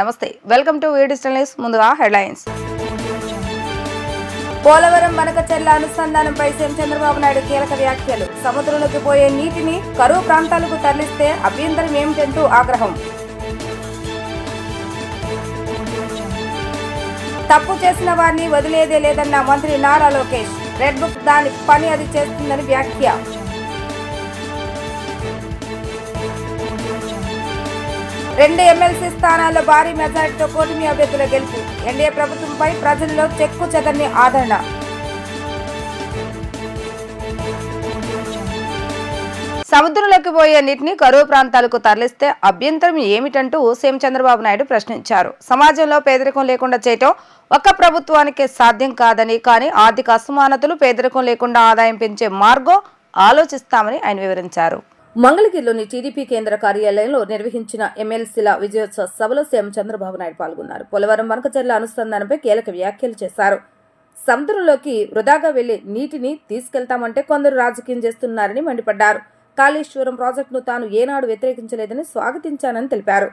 నమస్తే, welcome to digital news. ముందుగా headlines. Polavaram Banakacherla అనుసంధానంపై CM Chandrababu Naidu కీలక వ్యాఖ్యలు. సముద్రంలోకి పోయే నీటిని కరువు ప్రాంతాలకు తరలిస్తే అభ్యంతరం ఏమిటంటూ ఆగ్రహం. తప్పు చేసిన వారిని వదిలేదే లేదన్న మంత్రి నారా లోకేష్. రెడ్ బుక్ దాని పని అది చేస్తుందని వ్యాఖ్య. రెండు ఎమ్మెల్సీ స్థానాల్లో భారీ మెజారిటీతో కూటమి అభ్యర్థుల గెలుపు. ఎన్డీఏ ప్రభుత్వంపై ప్రజల్లో చెక్కు చెదరని ఆదరణ. సముద్రంలోకి పోయే నీటిని కరువు ప్రాంతాలకు తరలిస్తే అభ్యంతరం ఏమిటంటూ సీఎం చంద్రబాబు నాయుడు ప్రశ్నించారు. సమాజంలో పేదరికం లేకుండా చేయటం ఒక్క ప్రభుత్వానికి సాధ్యం కాదని, కానీ ఆర్థిక అసమానతలు, పేదరికం లేకుండా ఆదాయం పెంచే మార్గం ఆలోచిస్తామని ఆయన వివరించారు. మంగళగిరిలోని టీడీపీ కేంద్ర కార్యాలయంలో నిర్వహించిన ఎమ్మెల్సీల విజయోత్సవ సభలో సీఎం చంద్రబాబు నాయుడు పాల్గొన్నారు. పోలవరం బనకచెర్ల అనుసంధానంపై కీలక వ్యాఖ్యలు చేశారు. సముద్రంలోకి వృధాగా వెళ్లే నీటిని తీసుకెళ్తామంటే కొందరు రాజకీయం చేస్తున్నారని మండిపడ్డారు. కాళేశ్వరం ప్రాజెక్టును తాను ఏనాడు వ్యతిరేకించలేదని స్వాగతించానని తెలిపారు.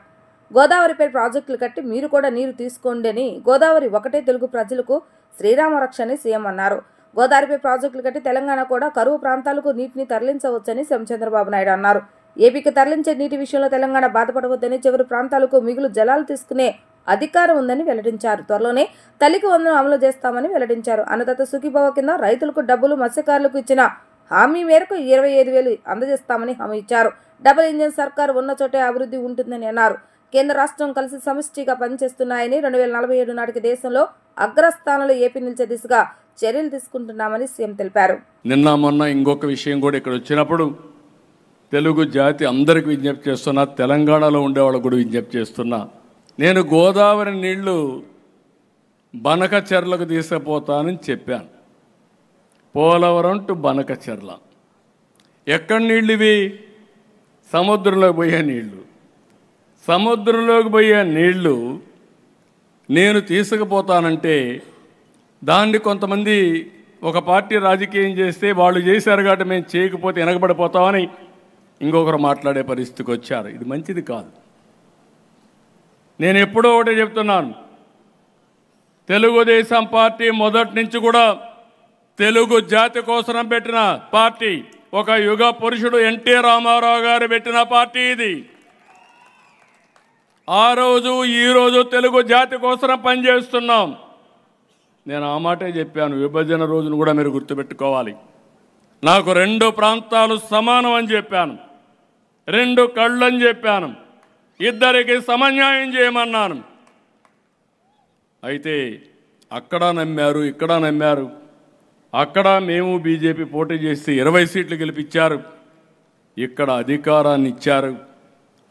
గోదావరిపై ప్రాజెక్టులు కట్టి మీరు కూడా నీరు తీసుకోండి అని గోదావరి ఒకటే తెలుగు ప్రజలకు శ్రీరామ రక్ష అని సీఎం అన్నారు. గోదావరిపై ప్రాజెక్టులు కట్టి తెలంగాణ కూడా కరువు ప్రాంతాలకు నీటిని తరలించవచ్చని సీఎం చంద్రబాబు నాయుడు అన్నారు. ఏపీకి తరలించే నీటి విషయంలో తెలంగాణ బాధపడవద్దని, చివరి ప్రాంతాలకు మిగులు జలాలు తీసుకునే అధికారం ఉందని వెల్లడించారు. త్వరలోనే తల్లికి వందనం అమలు చేస్తామని వెల్లడించారు. అన్నదాత సుఖీభవ కింద రైతులకు డబ్బులు, మత్స్యకారులకు ఇచ్చిన హామీ మేరకు 25,000 అందజేస్తామని హామీ ఇచ్చారు. డబుల్ ఇంజిన్ సర్కారు ఉన్న చోటే అభివృద్ధి ఉంటుందని అన్నారు. కేంద్ర రాష్ట్రం కలిసి సమిష్టిగా పనిచేస్తున్నాయని, 2047 నాటికి దేశంలో అగ్రస్థానంలో ఏపీ నిలిచే దిశగా చర్యలు తీసుకుంటున్నామని సీఎం తెలిపారు. నిన్న మొన్న ఇంకొక విషయం కూడా ఇక్కడ వచ్చినప్పుడు తెలుగు జాతి అందరికి విజ్ఞప్తి చేస్తున్నా, తెలంగాణలో ఉండేవాళ్ళకు కూడా విజ్ఞప్తి చేస్తున్నా. నేను గోదావరి నీళ్లు బనకచెర్లకు తీసుకుపోతానని చెప్పాను. పోలవరం టు బనకచెర్ల. ఎక్కడి నీళ్ళు ఇవి? సముద్రంలోకి పోయే నీళ్లు. సముద్రంలోకి పోయే నీళ్లు నేను తీసుకుపోతానంటే దాన్ని కొంతమంది ఒక పార్టీ రాజకీయం చేస్తే వాళ్ళు చేశారు కాబట్టి మేము చేయకపోతే వెనకబడిపోతామని ఇంకొకరు మాట్లాడే పరిస్థితికి వచ్చారు. ఇది మంచిది కాదు. నేను ఎప్పుడో ఒకటే చెప్తున్నాను, తెలుగుదేశం పార్టీ మొదటి నుంచి కూడా తెలుగు జాతి కోసం పెట్టిన పార్టీ. ఒక యుగ పురుషుడు ఎన్టీ రామారావు గారు పెట్టిన పార్టీ ఇది. ఆ రోజు ఈ రోజు తెలుగు జాతి కోసం పనిచేస్తున్నాం. నేను ఆ మాటే చెప్పాను. విభజన రోజును కూడా మీరు గుర్తుపెట్టుకోవాలి. నాకు 2 ప్రాంతాలు సమానం అని చెప్పాను, 2 కళ్ళు అని చెప్పాను, ఇద్దరికి సమన్యాయం చేయమన్నాను. అయితే అక్కడ నమ్మారు, ఇక్కడ నమ్మారు. అక్కడ మేము బీజేపీ పోటీ చేసి 20 సీట్లు గెలిపించారు, ఇక్కడ అధికారాన్ని ఇచ్చారు.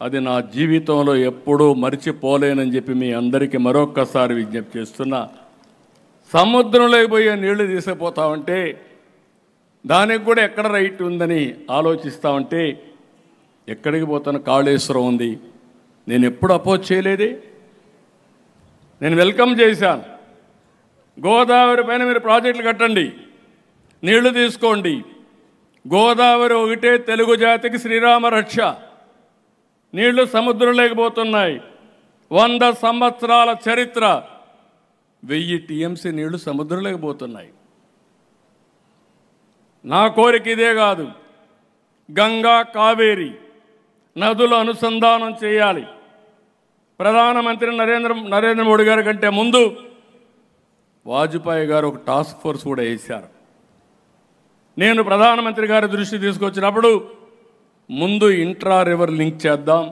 అది నా జీవితంలో ఎప్పుడూ మర్చిపోలేనని చెప్పి మీ అందరికీ మరొక్కసారి విజ్ఞప్తి చేస్తున్నా. సముద్రంలోకి పోయే నీళ్లు తీసుకుపోతామంటే దానికి కూడా ఎక్కడ రైట్ ఉందని ఆలోచిస్తామంటే ఎక్కడికి పోతాను? కాళేశ్వరం ఉంది. నేను ఎప్పుడు అపోజ్ చేయలేదే. నేను వెల్కమ్ చేశాను. గోదావరి పైన మీరు ప్రాజెక్టులు కట్టండి, నీళ్లు తీసుకోండి. గోదావరి ఒకటే తెలుగు జాతికి శ్రీరామ రక్ష. నీళ్లు సముద్రం లేకపోతున్నాయి. 100 సంవత్సరాల చరిత్ర, 1000 టీఎంసీ నీళ్లు సముద్రం లేకపోతున్నాయి. నా కోరిక ఇదే కాదు, గంగా కావేరి నదుల అనుసంధానం చేయాలి. ప్రధానమంత్రి నరేంద్ర మోడీ గారి కంటే ముందు వాజ్పేయి గారు ఒక టాస్క్ ఫోర్స్ కూడా వేశారు. నేను ప్రధానమంత్రి గారి దృష్టి తీసుకొచ్చినప్పుడు ముందు ఇంట్రా రివర్ లింక్ చేద్దాం,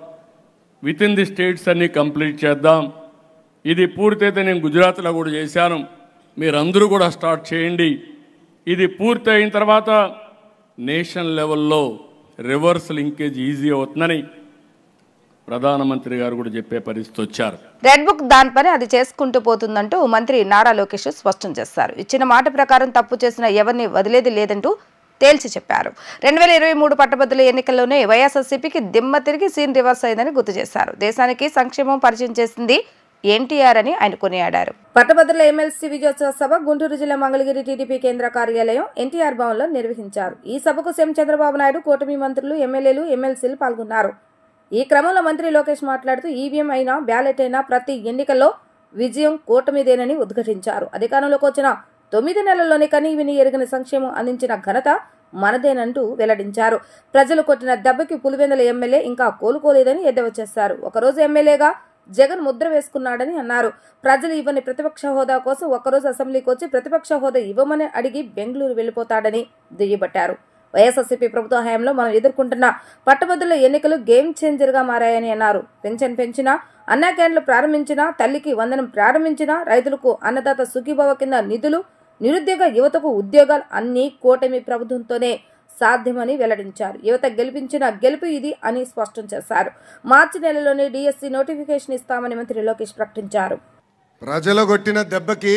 విత్ ఇన్ ది స్టేట్స్ అన్నీ కంప్లీట్ చేద్దాం. ఇది పూర్తయితే నేను గుజరాత్లో కూడా చేశాను, మీరందరూ కూడా స్టార్ట్ చేయండి. ఇది పూర్తి అయిన తర్వాత నేషనల్ లెవెల్లో రివర్స్ లింకేజ్ ఈజీ అవుతుందని ప్రధానమంత్రి గారు కూడా చెప్పే పరిస్థితి వచ్చారు. రెడ్ బుక్ దాని పని అది చేసుకుంటూ పోతుందంటూ మంత్రి నారా లోకేష్ స్పష్టం చేశారు. ఇచ్చిన మాట ప్రకారం తప్పు చేసిన ఎవరిని వదిలేది లేదంటూ తేల్చి చెప్పారు. 2023 పట్టభద్రుల ఎన్నికల్లోనే వైఎస్ఆర్సీపీకి దిమ్మ తిరిగి సీన్ రివర్స్ అయిందని గుర్తు చేశారు. దేశానికి సంక్షేమం పరిచయం చేసింది ఎన్టీఆర్ అని ఆయన కొనియాడారు. పట్టభద్రుల ఎమ్మెల్సీ విజయోత్సవ సభ గుంటూరు జిల్లా మంగళగిరి టీడీపీ కేంద్ర కార్యాలయం ఎన్టీఆర్ భవన్లో నిర్వహించారు. ఈ సభకు సీఎం చంద్రబాబు నాయుడు, కూటమి మంత్రులు, ఎమ్మెల్యేలు, ఎమ్మెల్సీలు పాల్గొన్నారు. ఈ క్రమంలో మంత్రి లోకేష్ మాట్లాడుతూ ఈవీఎం అయినా బ్యాలెట్ అయినా ప్రతి ఎన్నికల్లో విజయం కూటమిదేనని ఉద్ఘాటించారు. అధికారంలోకి వచ్చిన 9 నెలల్లోనే కనీవిని ఎరుగని సంక్షేమం అందించిన ఘనత మనదేనంటూ వెల్లడించారు. ప్రజలు కొట్టిన దెబ్బకి పులివెందుల ఎమ్మెల్యే ఇంకా కోలుకోలేదని ఎద్దేవా చేశారు. ఒకరోజు ఎమ్మెల్యేగా జగన్ ముద్ర వేసుకున్నాడని అన్నారు. ప్రజలు ఇవ్వని ప్రతిపక్ష హోదా కోసం ఒక్కరోజు అసెంబ్లీకి వచ్చి ప్రతిపక్ష హోదా ఇవ్వమని అడిగి బెంగళూరు వెళ్లిపోతాడని దుయ్యబట్టారు. వైఎస్ఆర్సీపీ ప్రభుత్వ హయాంలో మనం ఎదుర్కొంటున్న పట్టభద్రుల ఎన్నికలు గేమ్ చేంజర్ గా మారాయని అన్నారు. పెన్షన్ పెంచినా, అన్నా క్యాంటీన్లు ప్రారంభించినా, తల్లికి వందనం ప్రారంభించినా, రైతులకు అన్నదాత సుఖీభవ కింద నిధులు, నిరుద్యోగ యువతకు ఉద్యోగాలు అన్నీ కూటమి ప్రభుత్వంతోనే సాధ్యమని వెల్లడించారు. యువత గెలిపించిన గెలుపు ఇది అని స్పష్టం చేశారు. మార్చి నెలలోనే డిఎస్సి నోటిఫికేషన్ ఇస్తామని మంత్రి లోకేష్ ప్రకటించారు. ప్రజలు కొట్టిన దెబ్బకి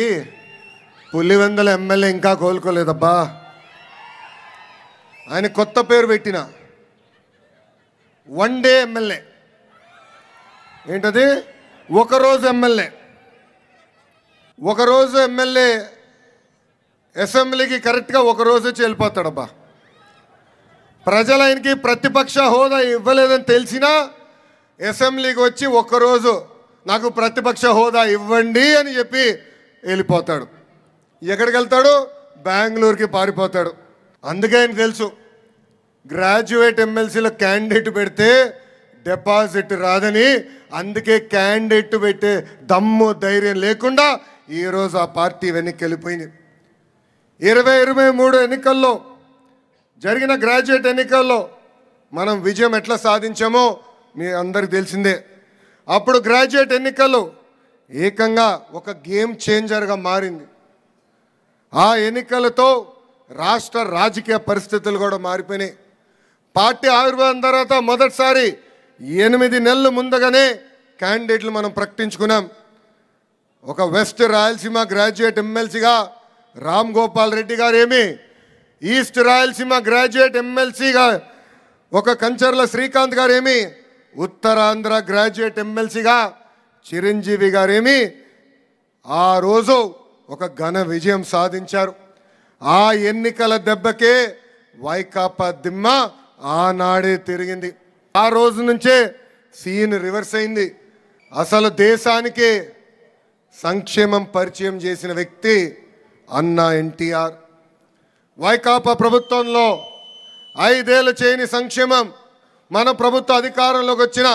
పులివెందుల ఎమ్మెల్యే ఇంకా కోలుకోలేదబ్బా. ఆయన కొత్త పేరు పెట్టిన వన్ డే ఎమ్మెల్యే. ఏంటది? ఒకరోజు ఎమ్మెల్యే. ఒకరోజు ఎమ్మెల్యే అసెంబ్లీకి కరెక్ట్గా ఒకరోజు వచ్చి వెళ్ళిపోతాడబ్బా. ప్రజలు ఆయనకి ప్రతిపక్ష హోదా ఇవ్వలేదని తెలిసినా అసెంబ్లీకి వచ్చి ఒక్కరోజు నాకు ప్రతిపక్ష హోదా ఇవ్వండి అని చెప్పి వెళ్ళిపోతాడు. ఎక్కడికి వెళ్తాడు? బెంగళూరుకి పారిపోతాడు. అందుకే ఆయన తెలుసు, గ్రాడ్యుయేట్ ఎమ్మెల్సీలో క్యాండిడేట్ పెడితే డిపాజిట్ రాదని. అందుకే క్యాండిడేట్ పెట్టే దమ్ము ధైర్యం లేకుండా ఈరోజు ఆ పార్టీ వెనక్కి వెళ్ళిపోయింది. 2023 ఎన్నికల్లో జరిగిన గ్రాడ్యుయేట్ ఎన్నికల్లో మనం విజయం ఎట్లా సాధించామో మీ అందరికి తెలిసిందే. అప్పుడు గ్రాడ్యుయేట్ ఎన్నికల్లో ఏకంగా ఒక గేమ్ చేంజర్గా మారింది. ఆ ఎన్నికలతో రాష్ట్ర రాజకీయ పరిస్థితులు కూడా మారిపోయినాయి. పార్టీ ఆవిర్భావం తర్వాత మొదటిసారి 8 నెలలు ముందుగానే క్యాండిడేట్లు మనం ప్రకటించుకున్నాం. ఒక వెస్ట్ రాయలసీమ గ్రాడ్యుయేట్ ఎమ్మెల్సీగా రామ్ గోపాల్ రెడ్డి గారేమి, ఈస్ట్ రాయలసీమ గ్రాడ్యుయేట్ ఎమ్మెల్సీగా ఒక కంచర్ల శ్రీకాంత్ గారేమి, ఉత్తరాంధ్ర గ్రాడ్యుయేట్ ఎమ్మెల్సీగా చిరంజీవి గారేమి ఆ రోజు ఒక ఘన విజయం సాధించారు. ఆ ఎన్నికల దెబ్బకే వైకాపా దిమ్మ ఆనాడే తిరిగింది. ఆ రోజు నుంచే సీన్ రివర్స్ అయింది. అసలు దేశానికి సంక్షేమం పరిచయం చేసిన వ్యక్తి అన్నా ఎన్టీఆర్. వైకాపా ప్రభుత్వంలో 5 ఏళ్ళు చేయని సంక్షేమం మన ప్రభుత్వ అధికారంలోకి వచ్చిన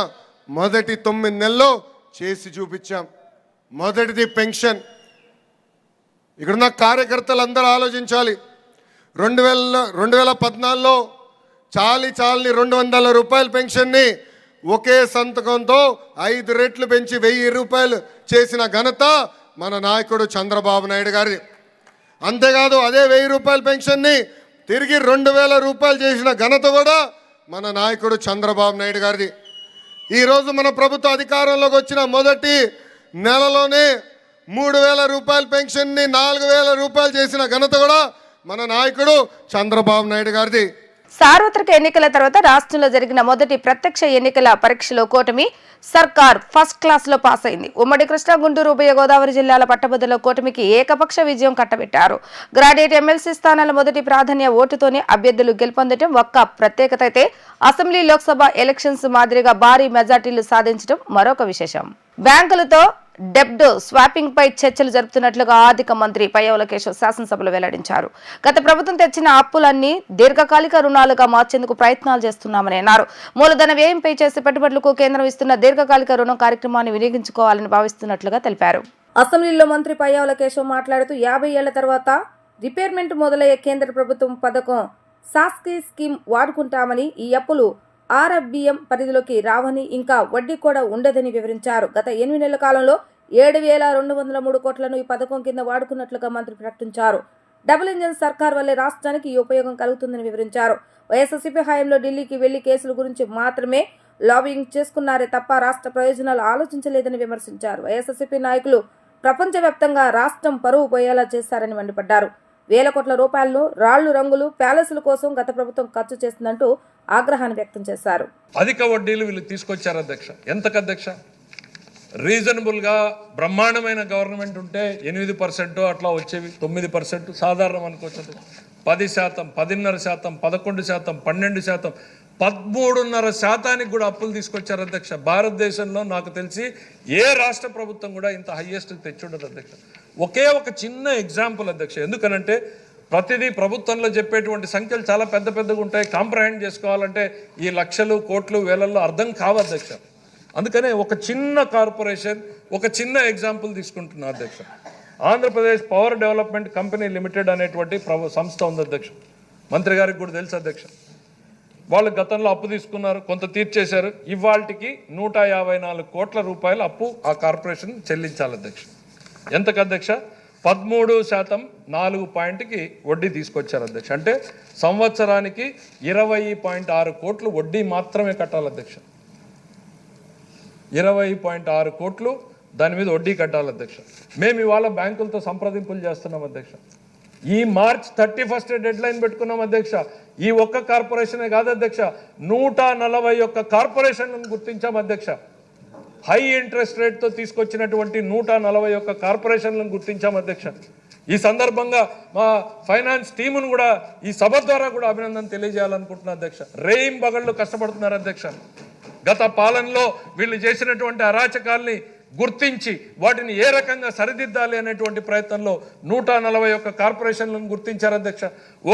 మొదటి 9 నెలల్లో చేసి చూపించాం. మొదటిది పెన్షన్. ఇక్కడున్న కార్యకర్తలు అందరూ ఆలోచించాలి. 2014లో చాలని 200 రూపాయల పెన్షన్ని ఒకే సంతకంతో 5 రెట్లు పెంచి 1000 రూపాయలు చేసిన ఘనత మన నాయకుడు చంద్రబాబు నాయుడు గారి. అంతేకాదు అదే 1000 రూపాయల పెన్షన్ని తిరిగి 2000 రూపాయలు చేసిన ఘనత కూడా మన నాయకుడు చంద్రబాబు నాయుడు గారిది. ఈరోజు మన ప్రభుత్వ అధికారంలోకి వచ్చిన మొదటి నెలలోనే 3000 రూపాయల పెన్షన్ని 4000 రూపాయలు చేసిన ఘనత కూడా మన నాయకుడు చంద్రబాబు నాయుడు గారిది. సార్వత్రిక ఎన్నికల తర్వాత రాష్ట్రంలో జరిగిన మొదటి ప్రత్యక్ష ఎన్నికల పరీక్షలో కూటమి సర్కార్ ఫస్ట్ క్లాస్ లో పాస్ అయింది. ఉమ్మడి కృష్ణా, గుంటూరు, ఉభయ గోదావరి జిల్లాల పట్టభద్రుల కూటమికి ఏకపక్ష విజయం కట్టబెట్టారు. గ్రాడ్యుయేట్ ఎమ్మెల్సీ స్థానాల మొదటి ప్రాధాన్య ఓటుతోనే అభ్యర్థులు గెలుపొందడం ఒక్క ప్రత్యేకత అయితే, అసెంబ్లీ, లోక్సభ ఎలక్షన్స్ మాదిరిగా భారీ మెజార్టీలు సాధించడం మరొక విశేషం. బ్యాంకులతో డెబ్ట్ స్వాపింగ్ పై చర్చలు జరుపుతున్నట్లుగా ఆర్థిక మంత్రి పయ్యావుల కేశవ్ శాసనసభలో వెల్లడించారు. గత ప్రభుత్వం తెచ్చిన అప్పులన్నీ దీర్ఘకాలిక రుణాలుగా మార్చేందుకు ప్రయత్నాలు చేస్తున్నామని అన్నారు. మూలధన వ్యయంపై చేసే పెట్టుబడులకు కేంద్రం ఇస్తున్న దీర్ఘకాలిక రుణం కార్యక్రమాన్ని వినియోగించుకోవాలని భావిస్తున్నట్లుగా తెలిపారు. అసెంబ్లీలో మంత్రి పయ్యావుల కేశవ్ మాట్లాడుతూ 50 ఏళ్ల తర్వాత రిపేర్మెంట్ మొదలయ్యే కేంద్ర ప్రభుత్వం పథకం సాస్కీ స్కీమ్ వాడుకుంటామని, ఈ అప్పులు ఆర్ఎఫ్బిఎం పరిధిలోకి రావని, ఇంకా వడ్డీ కూడా ఉండదని వివరించారు. గత 8 నెలల కాలంలో 7,203 కోట్లను ఈ పథకం కింద వాడుకున్నట్లుగా మంత్రి ప్రకటించారు. డబుల్ ఇంజన్ సర్కార్ వల్లే రాష్ట్రానికి ఈ ఉపయోగం కలుగుతుందని వివరించారు. వైఎస్ఆర్సీపీ హయాంలో ఢిల్లీకి వెళ్లి కేసుల గురించి మాత్రమే లాబింగ్ చేసుకున్నారే తప్ప రాష్ట్ర ప్రయోజనాలు ఆలోచించలేదని విమర్శించారు. వైఎస్ఆర్సీపీ నాయకులు ప్రపంచవ్యాప్తంగా రాష్ట్రం పరువు పోయేలా చేశారని మండిపడ్డారు. వేల కోట్ల రూపాయలను రాళ్లు, రంగులు, ప్యాలెస్ల కోసం గత ప్రభుత్వం ఖర్చు చేస్తుందంటూ ఆగ్రహాన్ని వ్యక్తం చేశారు. అధిక వడ్డీలు వీళ్ళు తీసుకొచ్చారు అధ్యక్ష. ఎంతకు అధ్యక్ష? రీజనబుల్గా బ్రహ్మాండమైన గవర్నమెంట్ ఉంటే 8% అట్లా వచ్చేవి, 9% సాధారణం అనుకోవచ్చు. 10%, 10.5%, 11%, 12%, 13.5% కూడా అప్పులు తీసుకొచ్చారు అధ్యక్ష. భారతదేశంలో నాకు తెలిసి ఏ రాష్ట్ర ప్రభుత్వం కూడా ఇంత హైయెస్ట్ తెచ్చుండదు అధ్యక్ష. ఒకే ఒక చిన్న ఎగ్జాంపుల్ అధ్యక్ష. ఎందుకనంటే ప్రతిదీ ప్రభుత్వంలో చెప్పేటువంటి సంఖ్యలు చాలా పెద్ద పెద్దగా ఉంటాయి. కాంప్రహెండ్ చేసుకోవాలంటే ఈ లక్షలు కోట్లు వేలల్లో అర్థం కావు అధ్యక్ష. అందుకనే ఒక చిన్న కార్పొరేషన్, ఒక చిన్న ఎగ్జాంపుల్ తీసుకుంటున్నా అధ్యక్ష. Andhra Pradesh power development company limited అనేటువంటి సంస్థ ఉంది అధ్యక్ష. మంత్రి గారికి కూడా తెలుసు అధ్యక్ష. వాళ్ళు గతంలో అప్పు తీసుకున్నారు, కొంత తీర్చేశారు. ఇవాళకి 154 కోట్ల రూపాయల అప్పు ఆ కార్పొరేషన్ చెల్లించాలి అధ్యక్ష. ఎంతకు అధ్యక్ష? 13% 4 వడ్డీ తీసుకొచ్చారు అధ్యక్ష. అంటే సంవత్సరానికి 20.6 కోట్లు వడ్డీ మాత్రమే కట్టాలి అధ్యక్ష. 20.6 కోట్లు దాని మీద వడ్డీ కట్టాలి అధ్యక్ష. మేము ఇవాళ బ్యాంకులతో సంప్రదింపులు చేస్తున్నాం అధ్యక్ష. ఈ మార్చ్ 31 డెడ్ లైన్ పెట్టుకున్నాం అధ్యక్ష. ఈ ఒక్క కార్పొరేషనే కాదు అధ్యక్ష, 141 కార్పొరేషన్లను గుర్తించాం అధ్యక్ష. హై ఇంట్రెస్ట్ రేట్తో తీసుకొచ్చినటువంటి 141 కార్పొరేషన్లను గుర్తించాం అధ్యక్ష. ఈ సందర్భంగా మా ఫైనాన్స్ టీమును కూడా ఈ సభ ద్వారా కూడా అభినందన తెలియజేయాలనుకుంటున్నా అధ్యక్ష. రేయింబగళ్ళు కష్టపడుతున్నారు అధ్యక్ష. గత పాలనలో వీళ్ళు చేసినటువంటి అరాచకాల్ని గుర్తించి వాటిని ఏ రకంగా సరిదిద్దాలి అనేటువంటి ప్రయత్నంలో 141 కార్పొరేషన్లను గుర్తించారు అధ్యక్ష.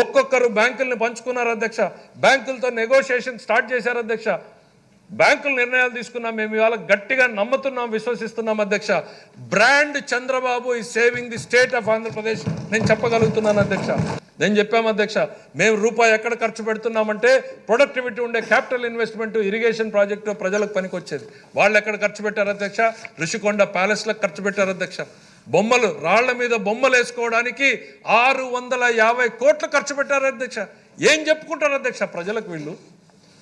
ఒక్కొక్కరు బ్యాంకుల్ని పంచుకున్నారు అధ్యక్ష. బ్యాంకులతో నెగోషియేషన్ స్టార్ట్ చేశారు అధ్యక్ష. బ్యాంకులు నిర్ణయాలు తీసుకున్నాం. మేము ఇవాళ గట్టిగా నమ్ముతున్నాం, విశ్వసిస్తున్నాం అధ్యక్ష. బ్రాండ్ చంద్రబాబు ఈ saving the state of Andhra Pradesh నేను చెప్పగలుగుతున్నాను అధ్యక్ష. నేను చెప్పాము అధ్యక్ష, మేము రూపాయి ఎక్కడ ఖర్చు పెడుతున్నామంటే ప్రొడక్టివిటీ ఉండే క్యాపిటల్ ఇన్వెస్ట్మెంట్ ఇరిగేషన్ ప్రాజెక్టు ప్రజలకు పనికి వచ్చేది. వాళ్ళు ఎక్కడ ఖర్చు పెట్టారు అధ్యక్ష? ఋషికొండ ప్యాలెస్లకు ఖర్చు పెట్టారు అధ్యక్ష. బొమ్మలు, రాళ్ల మీద బొమ్మలు వేసుకోవడానికి 650 కోట్లు ఖర్చు పెట్టారు అధ్యక్ష. ఏం చెప్పుకుంటారు అధ్యక్ష ప్రజలకు? వీళ్ళు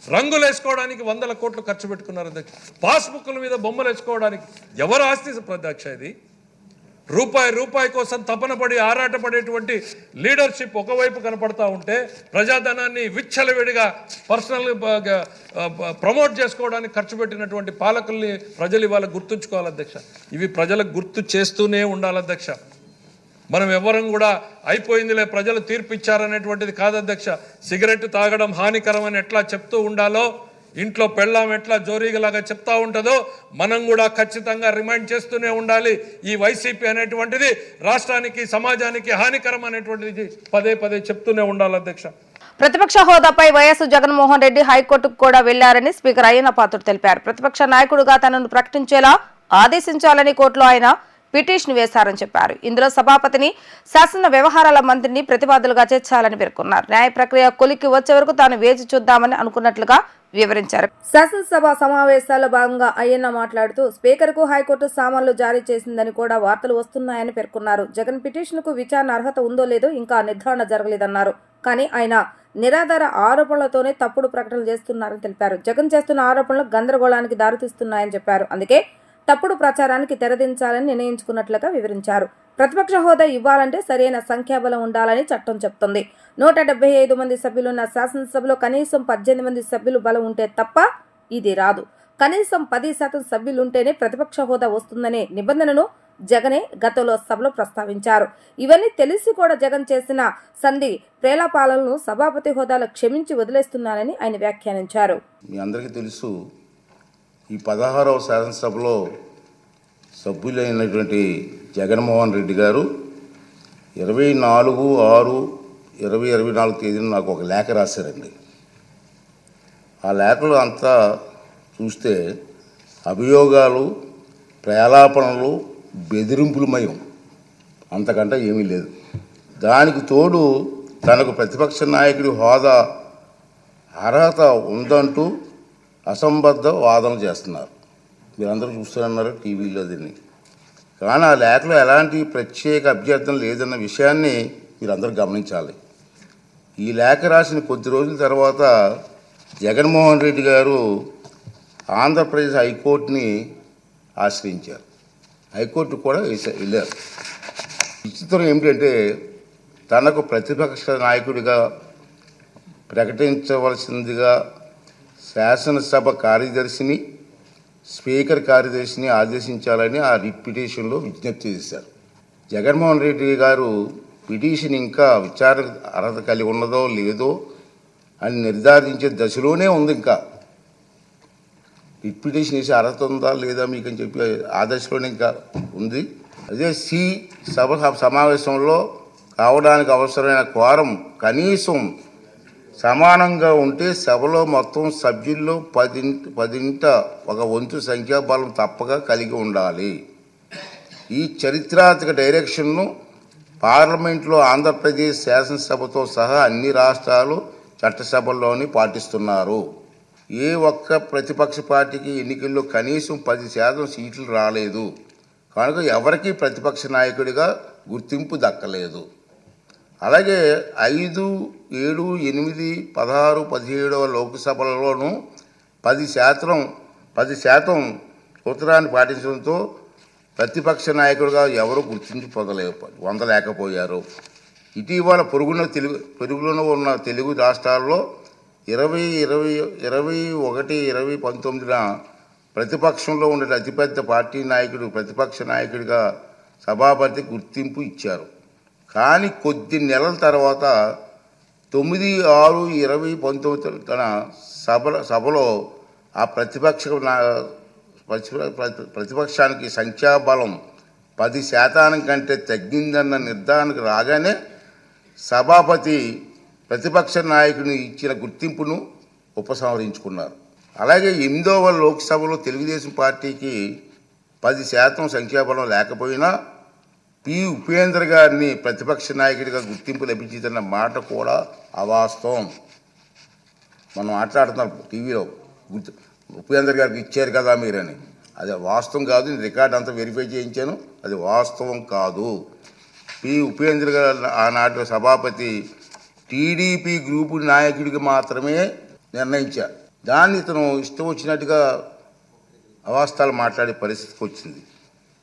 రంగులు వేసుకోవడానికి 100 కోట్లు ఖర్చు పెట్టుకున్నారు అధ్యక్ష. పాస్బుక్ల మీద బొమ్మలు వేసుకోవడానికి ఎవరు ఆస్తి అధ్యక్ష? ఇది రూపాయి కోసం తపన పడి ఆరాటపడేటువంటి లీడర్షిప్ ఒకవైపు కనపడతా ఉంటే, ప్రజాధనాన్ని విచ్చలవిడిగా పర్సనల్ ప్రమోట్ చేసుకోవడానికి ఖర్చు పెట్టినటువంటి పాలకుల్ని ప్రజలు ఇవాళ గుర్తుంచుకోవాలి అధ్యక్ష. ఇవి ప్రజలకు గుర్తు చేస్తూనే ఉండాలి అధ్యక్ష. మనం ఎవరం కూడా అయిపోయిందిలే ప్రజలు తీర్పు ఇచ్చారనేటువంటిది కాదు అధ్యక్ష. సిగరెట్ తాగడం హానికరం అని ఎట్లా చెప్తూ ఉండాలో, ఇంట్లో పెళ్ళాం ఎట్లా జోరీగలాగా చెప్తా ఉంటుందో, మనం కూడా ఖచ్చితంగా రిమైండ్ చేస్తూనే ఉండాలి. ఈ వైసీపీ అనేటువంటిది రాష్ట్రానికి, సమాజానికి హానికరం అనేటువంటిది పదే చెప్తూనే ఉండాలి అధ్యక్ష. ప్రతిపక్ష హోదాపై వైఎస్ జగన్మోహన్ రెడ్డి హైకోర్టుకు కూడా వెళ్లారని స్పీకర్ అయ్యన్న పాత్రుడు తెలిపారు. ప్రతిపక్ష నాయకుడిగా తనను ప్రకటించేలా ఆదేశించాలని కోర్టులో ఆయన పిటిషన్ వేశారని చెప్పారు. ఇందులో సభాపతిని, శాసన వ్యవహారాల మంత్రిని ప్రతివాదులుగా చేర్చాలని పేర్కొన్నారు. న్యాయ ప్రక్రియ కొలిక్కి వచ్చే వరకు తాను వేచి చూద్దామని అనుకున్నట్లుగా వివరించారు. శాసనసభ సమావేశాల్లో భాగంగా అయ్యన్న మాట్లాడుతూ స్పీకర్కు హైకోర్టు సామాన్లు జారీ చేసిందని కూడా వార్తలు వస్తున్నాయని పేర్కొన్నారు. జగన్ పిటిషన్ కు విచారణ అర్హత ఉందో లేదో ఇంకా నిర్ధారణ జరగలేదన్నారు. కానీ ఆయన నిరాధార ఆరోపణలతోనే తప్పుడు ప్రకటనలు చేస్తున్నారని తెలిపారు. జగన్ చేస్తున్న ఆరోపణలు గందరగోళానికి దారితీస్తున్నాయని చెప్పారు. అందుకే తప్పుడు ప్రచారానికి తెరదించాలని నిర్ణయించుకున్నట్లుగా వివరించారు. ప్రతిపక్ష హోదా ఇవ్వాలంటే సరైన సంఖ్యాబలం ఉండాలని చట్టం చెప్తుంది. 175 మంది సభ్యులున్న శాసనసభలో కనీసం 18 మంది సభ్యులు బలం ఉంటే తప్ప ఇది రాదు. కనీసం 10% సభ్యులుంటేనే ప్రతిపక్ష హోదా వస్తుందనే నిబంధనను జగనే గతంలో సభలో ప్రస్తావించారు. ఇవన్నీ తెలిసి కూడా జగన్ చేసిన సంధి ప్రేలాపాలను సభాపతి హోదాలో క్షమించి వదిలేస్తున్నారని ఆయన వ్యాఖ్యానించారు. మీ అందరికీ తెలుసు, ఈ 16వ శాసనసభలో సభ్యులైనటువంటి జగన్మోహన్ రెడ్డి గారు 24/6/2024 తేదీన నాకు ఒక లేఖ రాశారండి. ఆ లేఖలో అంతా చూస్తే అభియోగాలు, ప్రలాపనలు, బెదిరింపులమయం, అంతకంటే ఏమీ లేదు. దానికి తోడు తనకు ప్రతిపక్ష నాయకుడి హోదా అర్హత ఉందంటూ అసంబద్ధ వాదన చేస్తున్నారు. మీరందరూ చూస్తున్నారు టీవీలో దీన్ని. కానీ ఆ లేఖలో ఎలాంటి ప్రత్యేక అభ్యర్థన లేదన్న విషయాన్ని మీరందరూ గమనించాలి. ఈ లేఖ రాసిన కొద్ది రోజుల తర్వాత జగన్మోహన్ రెడ్డి గారు ఆంధ్రప్రదేశ్ హైకోర్టుని ఆశ్రయించారు. హైకోర్టు కూడా వెళ్ళారు. విచిత్రం ఏమిటంటే, తనకు ప్రతిపక్ష నాయకుడిగా ప్రకటించవలసిందిగా శాసనసభ కార్యదర్శిని, స్పీకర్ కార్యదర్శిని ఆదేశించాలని ఆ రిట్ పిటిషన్లో విజ్ఞప్తి చేశారు. జగన్మోహన్ రెడ్డి గారు పిటిషన్ ఇంకా విచారణ అర్హత కలిగి ఉన్నదో లేదో అని నిర్ధారించే దశలోనే ఉంది. ఇంకా డిప్యూటేషన్ వేసే అర్హత ఉందా లేదా మీకు అని చెప్పి ఆ దశలోనే ఇంకా ఉంది. అదే సభ సమావేశంలో కావడానికి అవసరమైన క్వారం కనీసం సమానంగా ఉంటే సభలో మొత్తం సభ్యుల్లో 10ంట ఒక వంతు సంఖ్యాబలం తప్పక కలిగి ఉండాలి. ఈ చరిత్రాత్మక డైరెక్షన్ను పార్లమెంట్లో ఆంధ్రప్రదేశ్ శాసనసభతో సహా అన్ని రాష్ట్రాలు చట్టసభల్లోని పాటిస్తున్నారు. ఏ ఒక్క ప్రతిపక్ష పార్టీకి ఎన్నికల్లో కనీసం 10% సీట్లు రాలేదు కనుక ఎవరికీ ప్రతిపక్ష నాయకుడిగా గుర్తింపు దక్కలేదు. అలాగే 5, 7, 8, 16, 17వ లోక్సభలలోనూ 10% సూత్రాన్ని పాటించడంతో ప్రతిపక్ష నాయకుడిగా ఎవరు గుర్తింపు పొందలేకపోయారు. ఇటీవల పొరుగులోనూ ఉన్న తెలుగు రాష్ట్రాల్లో 2019న ప్రతిపక్షంలో ఉండే అతిపెద్ద పార్టీ నాయకుడు ప్రతిపక్ష నాయకుడిగా సభాపతి గుర్తింపు ఇచ్చారు. కానీ కొద్ది నెలల తర్వాత 9/6/2019 తన సభలో ఆ ప్రతిపక్షానికి సంఖ్యాబలం 10% కంటే తగ్గిందన్న నిర్ధారణకు రాగానే సభాపతి ప్రతిపక్ష నాయకుని ఇచ్చిన గుర్తింపును ఉపసంహరించుకున్నారు. అలాగే 8వ లోక్సభలో తెలుగుదేశం పార్టీకి 10% సంఖ్యాబలం లేకపోయినా ఉపేంద్ర గారిని ప్రతిపక్ష నాయకుడిగా గుర్తింపు లభించిందన్న మాట కూడా అవాస్తవం. మనం మాట్లాడుతున్నాం టీవీలో ఉపేంద్ర గారికి ఇచ్చారు కదా మీరని, అది వాస్తవం కాదు. నేను రికార్డ్ అంతా వెరిఫై చేయించాను, అది వాస్తవం కాదు. ఉపేంద్ర గారు ఆనాటి సభాపతి టీడీపీ గ్రూపు నాయకుడికి మాత్రమే నిర్ణయించారు. దాన్ని ఇతను ఇష్టం వచ్చినట్టుగా అవాస్తవాలు మాట్లాడే పరిస్థితికి వచ్చింది.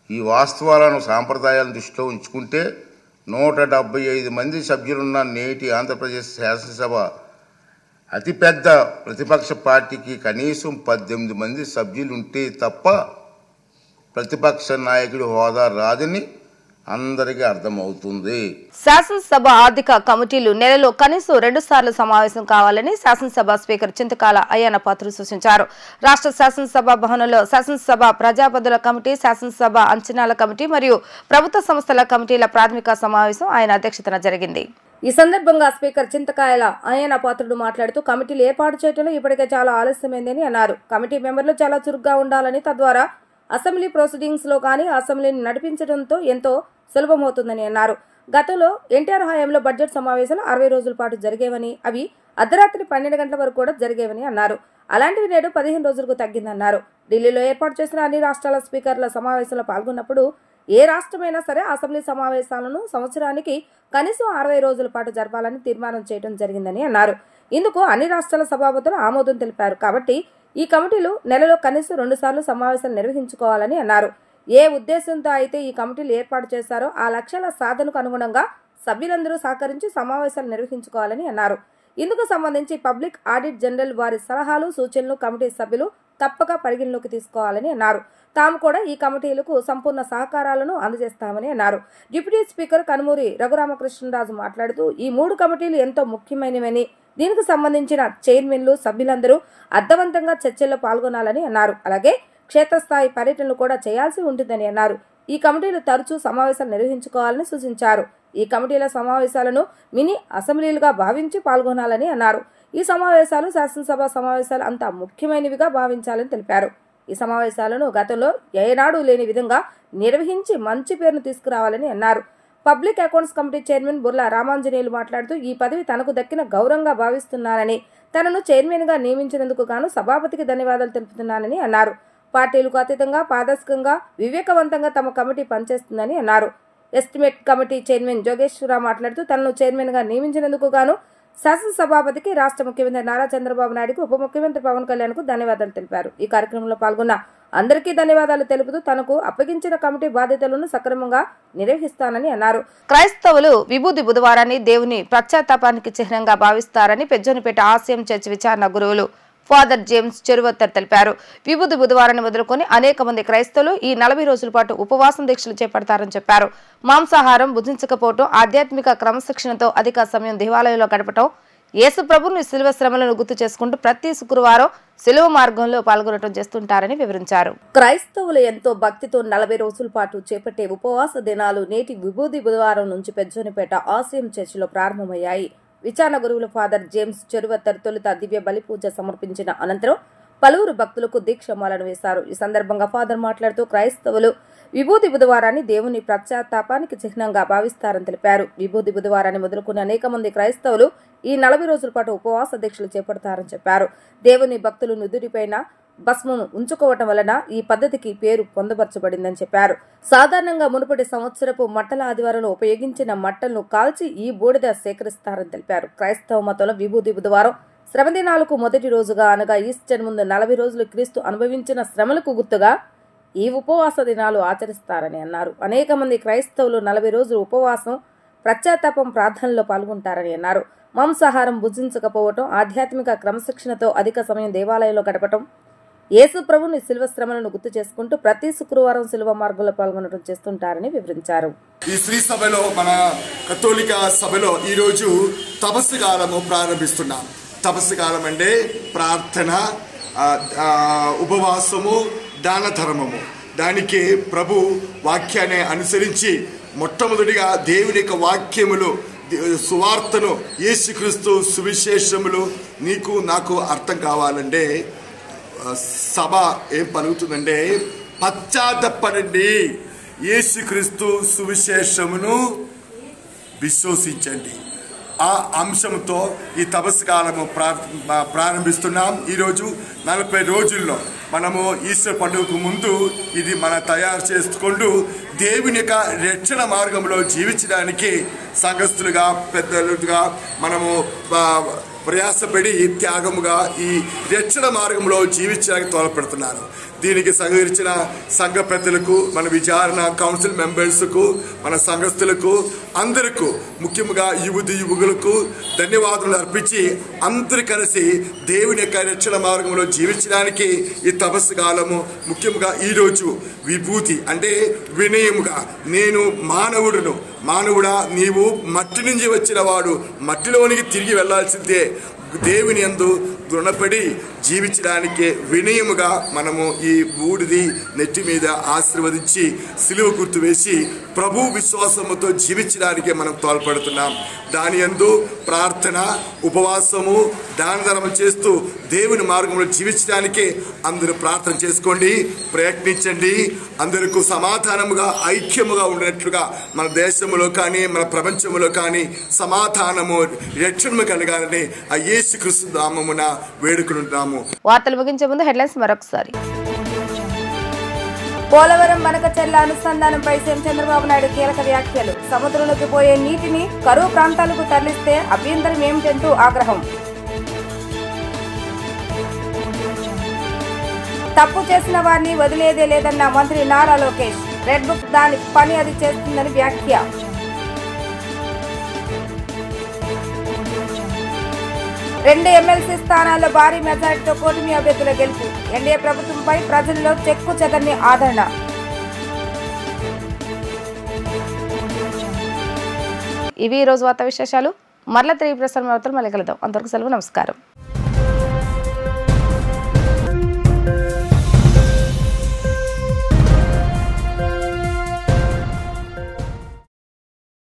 ఈ వాస్తవాలను సాంప్రదాయాలను దృష్టిలో ఉంచుకుంటే 175 మంది సభ్యులున్న నేటి ఆంధ్రప్రదేశ్ శాసనసభ అతిపెద్ద ప్రతిపక్ష పార్టీకి కనీసం 18 మంది సభ్యులు ఉంటే తప్ప ప్రతిపక్ష నాయకుడి హోదా రాదని అందరికీ అర్థమవుతుంది. శాసనసభ ఆర్థిక కమిటీలు నెలలో కనీసం 2 సార్లు సమావేశం కావాలని శాసనసభ స్పీకర్ చింతకాల అయ్యన్న పాత్రుడు సూచించారు. రాష్ట్ర శాసనసభ భవనంలో శాసనసభ ప్రజాపదుల కమిటీ, శాసనసభ అంచనాల కమిటీ మరియు ప్రభుత్వ సంస్థల కమిటీల ప్రాథమిక సమావేశం ఆయన అధ్యక్షతన జరిగింది. ఈ సందర్భంగా స్పీకర్ చింతకాయల అయ్యన్న పాత్రుడు మాట్లాడుతూ కమిటీలు ఏర్పాటు చేయడంలో ఇప్పటికే చాలా ఆలస్యమైందని అన్నారు. కమిటీ మెంబర్లు చాలా చురుగ్గా ఉండాలని, తద్వారా అసెంబ్లీ ప్రొసీడింగ్స్ లో కానీ అసెంబ్లీని నడిపించడంతో ఎంతో సులభమవుతుందని అన్నారు. గతంలో ఎన్టీఆర్ హయాంలో బడ్జెట్ సమావేశాలు 60 రోజుల పాటు జరిగేవని, అవి అర్ధరాత్రి 12 గంటల వరకు కూడా జరిగేవని అన్నారు. అలాంటివి నేడు 15 రోజులకు తగ్గిందన్నారు. ఢిల్లీలో ఏర్పాటు చేసిన అన్ని రాష్ట్రాల స్పీకర్ల సమావేశంలో పాల్గొన్నప్పుడు ఏ రాష్ట్రమైనా సరే అసెంబ్లీ సమావేశాలను సంవత్సరానికి కనీసం 60 రోజుల పాటు జరపాలని తీర్మానం చేయడం జరిగిందని అన్నారు. ఇందుకు అన్ని రాష్ట్రాల సభాపతులు ఆమోదం తెలిపారు. కాబట్టి ఈ కమిటీలు నెలలో కనీసం 2 సార్లు సమావేశాలు నిర్వహించుకోవాలని అన్నారు. ఏ ఉద్దేశంతో అయితే ఈ కమిటీలు ఏర్పాటు చేశారో ఆ లక్ష్యాల సాధనకు అనుగుణంగా సభ్యులందరూ సహకరించి సమావేశాలు నిర్వహించుకోవాలని అన్నారు. ఇందుకు సంబంధించి పబ్లిక్ ఆడిట్ జనరల్ వారి సలహాలు, సూచనలు కమిటీ సభ్యులు తప్పక పరిగణలోకి తీసుకోవాలని అన్నారు. తాము కూడా ఈ కమిటీలకు సంపూర్ణ సహకారాలను అందజేస్తామని అన్నారు. డిప్యూటీ స్పీకర్ కనుమూరి రఘురామకృష్ణరాజు మాట్లాడుతూ ఈ 3 కమిటీలు ఎంతో ముఖ్యమైనవని, దీనికి సంబంధించిన చైర్మన్లు, సభ్యులందరూ అర్థవంతంగా చర్చల్లో పాల్గొనాలని అన్నారు. అలాగే క్షేత్రస్థాయి పర్యటనలు కూడా చేయాల్సి ఉంటుందని అన్నారు. ఈ కమిటీలు తరచూ సమావేశాలు నిర్వహించుకోవాలని సూచించారు. ఈ కమిటీల సమావేశాలను మినీ అసెంబ్లీలుగా భావించి పాల్గొనాలని అన్నారు. ఈ సమావేశాలు శాసనసభ సమావేశాలు అంత ముఖ్యమైనవిగా భావించాలని తెలిపారు. ఈ సమావేశాలను గతంలో ఏనాడు లేని విధంగా నిర్వహించి మంచి పేరును తీసుకురావాలని అన్నారు. Public accounts committee chairman Burla Ramanjaneyulu మాట్లాడుతూ ఈ పదవి తనకు దక్కిన గౌరవంగా భావిస్తున్నానని, తనను చైర్మన్గా నియమించినందుకు గాను సభాపతికి ధన్యవాదాలు తెలుపుతున్నానని అన్నారు. పార్టీలకు అతీతంగా, పారదర్శకంగా, వివేకవంతంగా తమ కమిటీ పనిచేస్తుందని అన్నారు. ఎస్టిమేట్ కమిటీ చైర్మన్ జోగేశ్వరరావు మాట్లాడుతూ తనను చైర్మన్గా నియమించినందుకు గాను శాసనసభాపతికి, రాష్ట్ర ముఖ్యమంత్రి నారా చంద్రబాబు నాయుడుకు, ఉప ముఖ్యమంత్రి పవన్ కళ్యాణ్కు ధన్యవాదాలు తెలిపారు. ఈ కార్యక్రమంలో పాల్గొన్న అందరికీ ధన్యవాదాలు తెలుపుతూ తనకు అప్పగించిన కమిటీ బాధ్యతలను సక్రమంగా నిర్వహిస్తానని అన్నారు. క్రైస్తవులు విభూది బుధవారాన్ని దేవుని పశ్చాత్తాపానికి చిహ్నంగా భావిస్తారని పెజ్జోనిపేట ఆసియం చర్చ్ విచారణ గురువులు ఫాదర్ జేమ్స్ చెరువత్తర్ తెలిపారు. విభూది బుధవారాన్ని మొదలుకొని అనేక మంది క్రైస్తవులు ఈ 40 రోజుల పాటు ఉపవాసం దీక్షలు చేపడతారని చెప్పారు. మాంసాహారం భుజించకపోవటం, ఆధ్యాత్మిక క్రమశిక్షణతో అధిక సమయం దేవాలయంలో గడపటం, యేసు ప్రభుని శిలువ శ్రమలను గుర్తు చేసుకుంటూ ప్రతి శుక్రవారం శిలువ మార్గంలో పాల్గొనడం చేస్తుంటారని వివరించారు. క్రైస్తవులు ఎంతో భక్తితో 40 రోజుల పాటు చేపట్టే ఉపవాస దినాలు నేటి విభూది బుధవారం నుంచి పెజ్జోనిపేట ఆసియం చర్చిలో ప్రారంభమయ్యాయి. విచారణ గురువుల ఫాదర్ జేమ్స్ చెరువత్తర్ తొలుత దివ్య బలి పూజ సమర్పించిన అనంతరం పలువురు భక్తులకు దీక్షమాలను వేశారు. ఈ సందర్భంగా ఫాదర్ మాట్లాడుతూ క్రైస్తవులు విభూతి బుధవారాన్ని దేవుని ప్రత్యాతాపానికి చిహ్నంగా భావిస్తారని తెలిపారు. విభూతి బుధవారాన్ని మొదలుకుని అనేక మంది క్రైస్తవులు ఈ 40 రోజుల పాటు ఉపవాస దీక్షలు చేపడతారని చెప్పారు. దేవుని భక్తులు నుదుటిపైన భస్మం ఉంచుకోవటం వలన ఈ పద్ధతికి పేరు పొందపరచబడిందని చెప్పారు. సాధారణంగా మునుపటి సంవత్సరపు మట్టల ఆదివారంలో ఉపయోగించిన మట్టలను కాల్చి ఈ బూడిద సేకరిస్తారని తెలిపారు. క్రైస్తవ మతంలో విభూతి బుధవారం శ్రమ దినాలకు మొదటి రోజుగా అనగా ఈస్టర్ ముందు 40 రోజులు క్రీస్తు అనుభవించిన శ్రమలకు గుర్తుగా ఈ ఉపవాస దినాలు ఆచరిస్తారని అన్నారు. అనేక మంది క్రైస్తవులు 40 రోజులు ఉపవాసం పశ్చాత్తాపం ప్రార్థనలో పాల్గొంటారని అన్నారు. మాంసాహారం భుజించకపోవటం, ఆధ్యాత్మిక క్రమశిక్షణతో అధిక సమయం దేవాలయంలో గడపటం, యేసు ప్రభుని శిలువ శ్రమలను గుర్తు చేసుకుంటూ ప్రతి శుక్రవారం శిలువ మార్గంలో పాల్గొనడం చేస్తుంటారని వివరించారు. ఈ శ్రీ సభలో మన కథోలిక సభలో ఈరోజు తపస్సు కాలము ప్రారంభిస్తున్నాం. తపస్సు కాలం అంటే ప్రార్థన, ఉపవాసము, దాన ధర్మము. దానికి ప్రభు వాక్యాన్ని అనుసరించి మొట్టమొదటిగా దేవుని యొక్క వాక్యములు, సువార్తను, యేసుక్రీస్తు సువిశేషములు నీకు నాకు అర్థం కావాలంటే సభ ఏం పలుకుతుందంటే పశ్చాత్తపడండి, యేసుక్రీస్తు సువిశేషమును విశ్వసించండి. ఆ అంశంతో ఈ తపస్సు కాలము ప్రారంభిస్తున్నాం. ఈరోజు 40 రోజుల్లో మనము ఈస్టర్ పండుగకు ముందు ఇది తయారు చేసుకుంటూ దేవుని యొక్క రక్షణ మార్గంలో జీవించడానికి సంఘస్థులుగా, పెద్దలుగా మనము ప్రయాసపడి త్యాగముగా ఈ రక్షణ మార్గంలో జీవించడానికి తోడ్పడుతున్నారు. దీనికి సహకరించిన సంఘ పెద్దలకు, మన విచారణ కౌన్సిల్ మెంబర్స్కు, మన సంఘస్థులకు అందరికీ, ముఖ్యంగా యువకులకు ధన్యవాదాలు అర్పించి అందరు కలిసి దేవుని యొక్క రక్షణ మార్గంలో జీవించడానికి ఈ తపస్సు కాలము, ముఖ్యంగా ఈరోజు విభూతి అంటే వినయముగా, నేను మానవుడా, నీవు మట్టి నుంచి వచ్చిన వాడు, మట్టిలోనికి తిరిగి వెళ్లాల్సిందే. దేవుని యందు రుణపడి జీవించడానికి వినయముగా మనము ఈ బూడిది నెట్టి మీద ఆశీర్వదించి సిలువ గుర్తు వేసి ప్రభు విశ్వాసముతో జీవించడానికి మనం తోడ్పడుతున్నాం. దాని యందు ప్రార్థన, ఉపవాసము, దాన ధర్మం చేస్తూ దేవుని మార్గంలో జీవించడానికి అందరూ ప్రార్థన చేసుకోండి, ప్రయత్నించండి. అందరికీ సమాధానముగా, ఐక్యముగా ఉన్నట్లుగా మన దేశంలో కానీ మన ప్రపంచంలో కానీ సమాధానము, రక్షణ కలగాలని ఆ యేసుక్రీస్తు నామమున వేడుకుంటున్నాము. వార్తలు ముగించే ముందు హెడ్లైన్స్ మరొకసారి. పోలవరం బనకచెర్ల అనుసంధానంపై సీఎం చంద్రబాబు నాయుడు కీలక వ్యాఖ్యలు. సముద్రంలోకి పోయే నీటిని కరువు ప్రాంతాలకు తరలిస్తే అభ్యంతరం ఏమిటంటూ ఆగ్రహం. తప్పు చేసిన వారిని వదిలేదే లేదన్న మంత్రి నారా లోకేష్. రెడ్ బుక్ దాని పని అది చేస్తుందని వ్యాఖ్య. రెండు ఎమ్మెల్సీ స్థానాల్లో భారీ మెజారిటీతో కూటమి అభ్యర్థుల గెలుపు. ఎన్డీఏ ప్రభుత్వంపై ప్రజల్లో చెక్కు చెదరని ఆదరణ. ఇవి ఈ రోజు వార్తా విశేషాలు. మరలా తిరిగి ప్రసారం అవుతారు. మళ్ళీ కలుద్దాం. అంతవరకు సెలవు. నమస్కారం.